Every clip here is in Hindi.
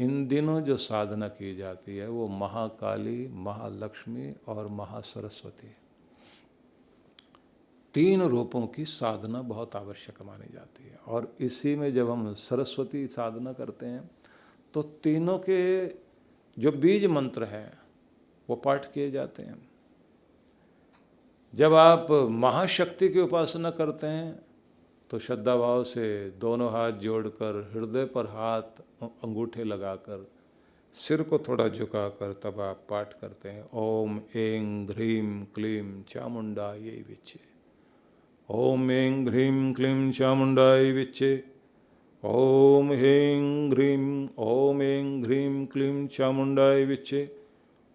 इन दिनों जो साधना की जाती है वो महाकाली, महालक्ष्मी और महासरस्वती, 3 रूपों की साधना बहुत आवश्यक मानी जाती है। और इसी में जब हम सरस्वती साधना करते हैं तो तीनों के जो बीज मंत्र हैं वो पाठ किए जाते हैं। जब आप महाशक्ति की उपासना करते हैं तो श्रद्धा भाव से दोनों हाथ जोड़कर, हृदय पर हाथ अंगूठे लगाकर, सिर को थोड़ा झुकाकर तब आप पाठ करते हैं, ओम ऐं ह्रीं क्लीं चामुंडायै विच्चे। ओम ऐं ह्रीं क्लीं चामुंडायै विच्चे। ओम ऐं ह्रीं, ओम ऐं ह्रीं क्लीं चामुंडायै विच्चे।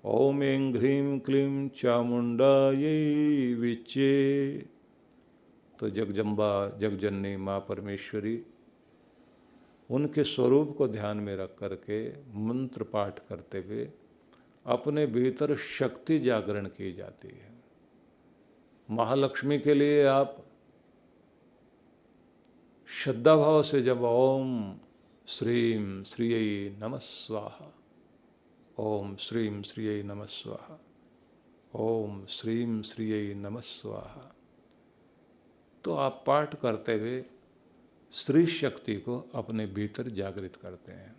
ओम ऐं ह्रीं क्लीं चामुंडायै विच्चे। तो जगजम्बा, जगजननी माँ परमेश्वरी, उनके स्वरूप को ध्यान में रख करके मंत्र पाठ करते हुए अपने भीतर शक्ति जागरण की जाती है। महालक्ष्मी के लिए आप श्रद्धा भाव से जब ओम श्रीं श्रियै नमः स्वाहा, ओम श्रीं श्रियै नमः स्वाहा, ओम श्रीं श्रियै नमः स्वाहा, तो आप पाठ करते हुए स्त्री शक्ति को अपने भीतर जागृत करते हैं।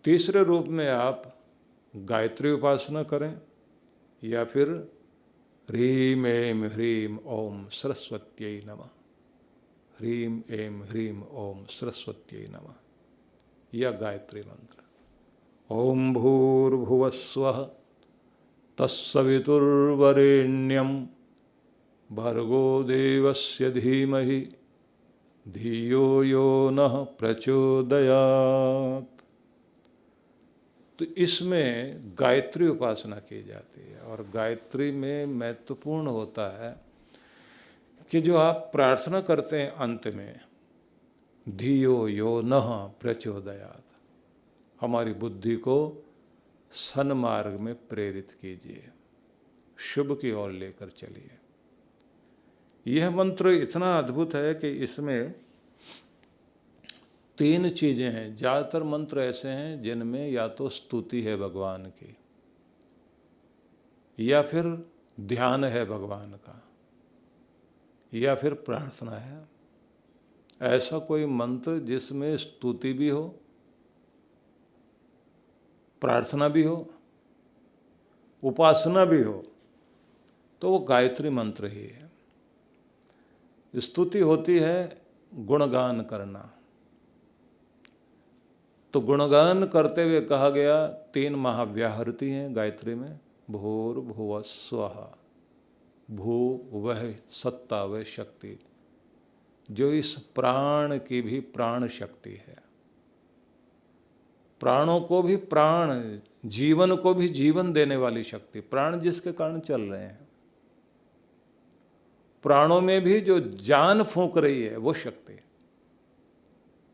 तीसरे रूप में आप गायत्री उपासना करें या फिर ह्रीं ऐं ह्रीं ओम सरस्वत्यै नमः, ह्रीं ऐं ह्रीं ओम सरस्वत्यै नमः, या गायत्री मंत्र। ओम भूर्भुवस्वः तत्सवितुर्वरेण्यं भर्गो देवस्य धीमहि धियो यो नः प्रचोदयात्। तो इसमें गायत्री उपासना की जाती है और गायत्री में महत्वपूर्ण होता है कि जो आप प्रार्थना करते हैं अंत में, धियो यो नः प्रचोदयात्, हमारी बुद्धि को सन्मार्ग में प्रेरित कीजिए, शुभ की ओर लेकर चलिए। यह मंत्र इतना अद्भुत है कि इसमें 3 चीज़ें हैं। ज़्यादातर मंत्र ऐसे हैं जिनमें या तो स्तुति है भगवान की, या फिर ध्यान है भगवान का, या फिर प्रार्थना है। ऐसा कोई मंत्र जिसमें स्तुति भी हो, प्रार्थना भी हो, उपासना भी हो, तो वो गायत्री मंत्र ही है। स्तुति होती है गुणगान करना, तो गुणगान करते हुए कहा गया 3 महाव्याहृति हैं गायत्री में, भूर्भुवः स्वः। भू वह सत्ता, वह शक्ति जो इस प्राण की भी प्राण शक्ति है, प्राणों को भी प्राण, जीवन को भी जीवन देने वाली शक्ति, प्राण जिसके कारण चल रहे हैं, प्राणों में भी जो जान फूंक रही है वो शक्ति,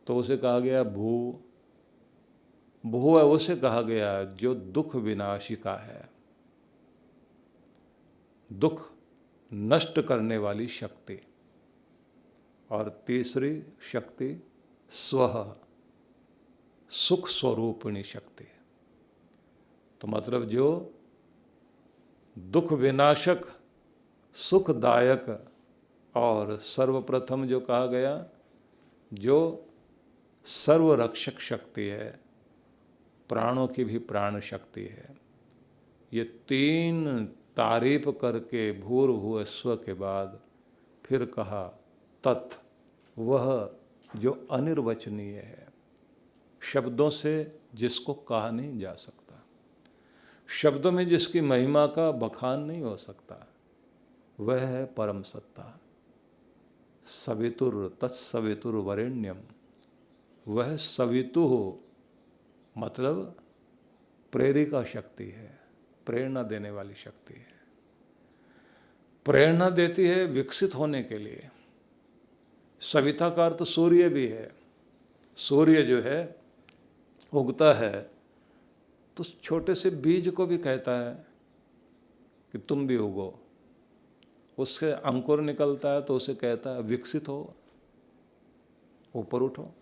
तो उसे कहा गया भू। भू है उसे कहा गया जो दुख विनाशिका है, दुख नष्ट करने वाली शक्ति। और तीसरी शक्ति स्वः, सुख स्वरूपिणी शक्ति। तो मतलब जो दुख विनाशक, सुखदायक, और सर्वप्रथम जो कहा गया जो सर्वरक्षक शक्ति है, प्राणों की भी प्राण शक्ति है। ये 3 तारीफ करके भूर्भुवः स्वः के बाद फिर कहा तत्, वह जो अनिर्वचनीय है, शब्दों से जिसको कहा नहीं जा सकता, शब्दों में जिसकी महिमा का बखान नहीं हो सकता, वह है परम सत्ता। सवितुर तत्सवितुर्वरेण्यम, वह सवितु मतलब प्रेरिका शक्ति है, प्रेरणा देने वाली शक्ति है। प्रेरणा देती है विकसित होने के लिए। सविता का अर्थ सूर्य भी है। सूर्य जो है उगता है तो छोटे से बीज को भी कहता है कि तुम भी उगो, उससे अंकुर निकलता है तो उसे कहता है विकसित हो, ऊपर उठो।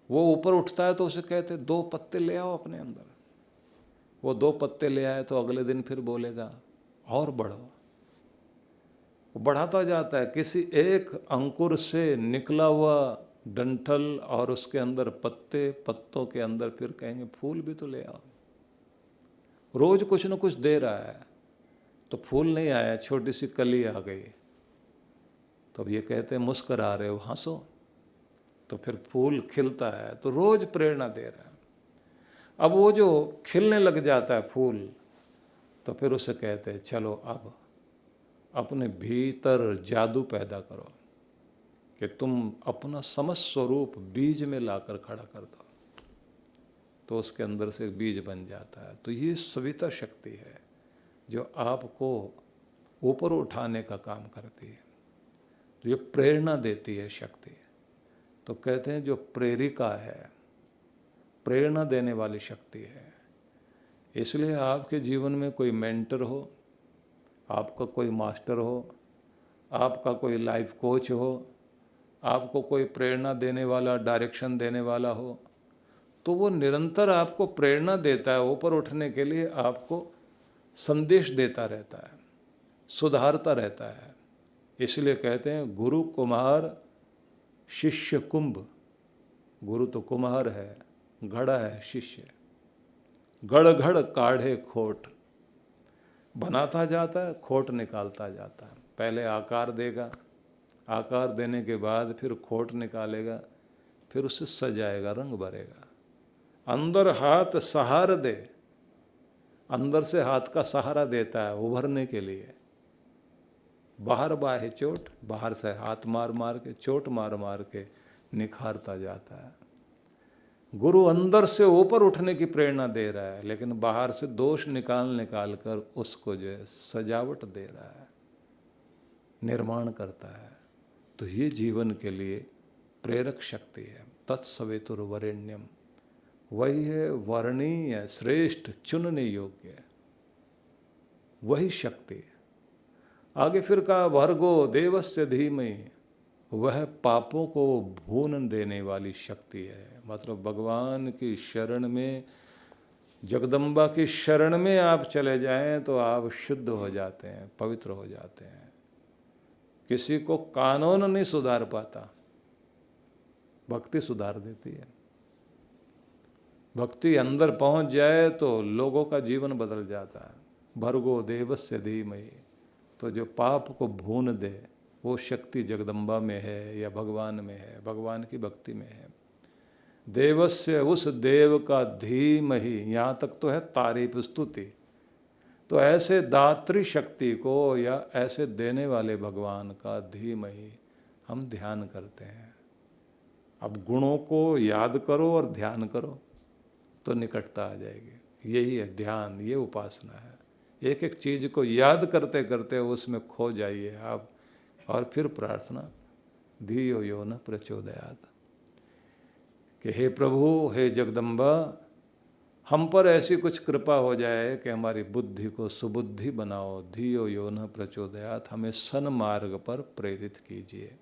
वो ऊपर उठता है तो उसे कहते 2 पत्ते ले आओ अपने अंदर। वो 2 पत्ते ले आए तो अगले दिन फिर बोलेगा और बढ़ो। वो बढ़ाता जाता है। किसी एक अंकुर से निकला हुआ डंठल और उसके अंदर पत्ते, पत्तों के अंदर फिर कहेंगे फूल भी तो ले आओ। रोज कुछ न कुछ दे रहा है तो फूल नहीं आया, छोटी सी कली आ गई। तो अब ये कहते हैं मुस्कुरा रहे हो, हंसो, तो फिर फूल खिलता है। तो रोज प्रेरणा दे रहा है। अब वो जो खिलने लग जाता है फूल, तो फिर उसे कहते हैं चलो अब अपने भीतर जादू पैदा करो कि तुम अपना समस्त स्वरूप बीज में लाकर खड़ा कर दो। तो उसके अंदर से बीज बन जाता है। तो ये सविता शक्ति है जो आपको ऊपर उठाने का काम करती है, जो प्रेरणा देती है शक्ति। तो कहते हैं जो प्रेरिका है, प्रेरणा देने वाली शक्ति है। इसलिए आपके जीवन में कोई मेंटर हो, आपका कोई मास्टर हो, आपका कोई लाइफ कोच हो, आपको कोई प्रेरणा देने वाला, डायरेक्शन देने वाला हो, तो वो निरंतर आपको प्रेरणा देता है ऊपर उठने के लिए, आपको संदेश देता रहता है, सुधारता रहता है। इसलिए कहते हैं गुरु कुम्हार शिष्य कुंभ। गुरु तो कुम्हार है, घड़ा है शिष्य। घड़ घड़ काढ़े खोट, बनाता जाता है, खोट निकालता जाता है। पहले आकार देगा, आकार देने के बाद फिर खोट निकालेगा, फिर उसे सजाएगा, रंग भरेगा। अंदर हाथ सहारा दे, अंदर से हाथ का सहारा देता है उभरने के लिए। बाहर बाहे चोट, बाहर से हाथ मार मार के, चोट मार मार के निखारता जाता है। गुरु अंदर से ऊपर उठने की प्रेरणा दे रहा है, लेकिन बाहर से दोष निकाल कर उसको जो है सजावट दे रहा है, निर्माण करता है। तो ये जीवन के लिए प्रेरक शक्ति है। तत्सवितुर्वरेण्यम, वही है वर्णीय, श्रेष्ठ, चुनने योग्य, वही शक्ति है। आगे फिर कहा भर्गो देवस्य धीमहि, वह पापों को भून देने वाली शक्ति है। मतलब भगवान की शरण में, जगदम्बा की शरण में आप चले जाएं तो आप शुद्ध हो जाते हैं, पवित्र हो जाते हैं। किसी को कानून नहीं सुधार पाता, भक्ति सुधार देती है। भक्ति अंदर पहुंच जाए तो लोगों का जीवन बदल जाता है। भर्गो देवस्य धीमहि, तो जो पाप को भून दे वो शक्ति जगदम्बा में है या भगवान में है, भगवान की भक्ति में है। देवस्य, उस देव का धीमहि, यहाँ तक तो है तारीफ स्तुति। तो ऐसे दात्री शक्ति को या ऐसे देने वाले भगवान का धीमहि हम ध्यान करते हैं। अब गुणों को याद करो और ध्यान करो तो निकटता आ जाएगी। यही है ध्यान, ये उपासना है। एक एक चीज़ को याद करते करते उसमें खो जाइए आप, और फिर प्रार्थना, धियो यो न प्रचोदयात्, कि हे प्रभु, हे जगदम्बा, हम पर ऐसी कुछ कृपा हो जाए कि हमारी बुद्धि को सुबुद्धि बनाओ। धियो यो न प्रचोदयात्, हमें सन्मार्ग पर प्रेरित कीजिए।